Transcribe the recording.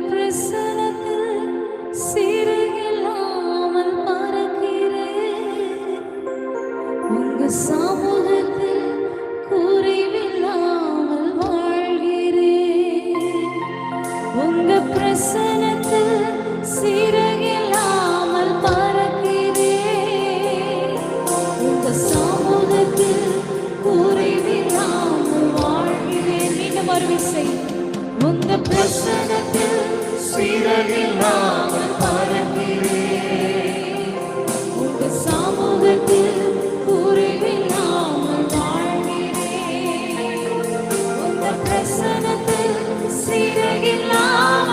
பிரசனத்தில் சிறகில்லாமல் பறக்கிறேன். உங்க சமூகத்தில் குறைவில்லாமல் வாழ்கிறேன். உங்க பிரசனத்தில் சிறகில்லாமல் பறக்கிறேன். உங்க சமூகத்தில் குறைவில்லாமல் வாழ்கிறேன். மீண்டும் ஒரு விசை. உங்க பிரசனத்தில் சிறகில்லாமல் பறக்கிறேன். உங்க சமூகத்தில் குறைவில்லாமல் வாழ்கிறேன். உங்க பிரசனத்தில் சிறகில்லாமல்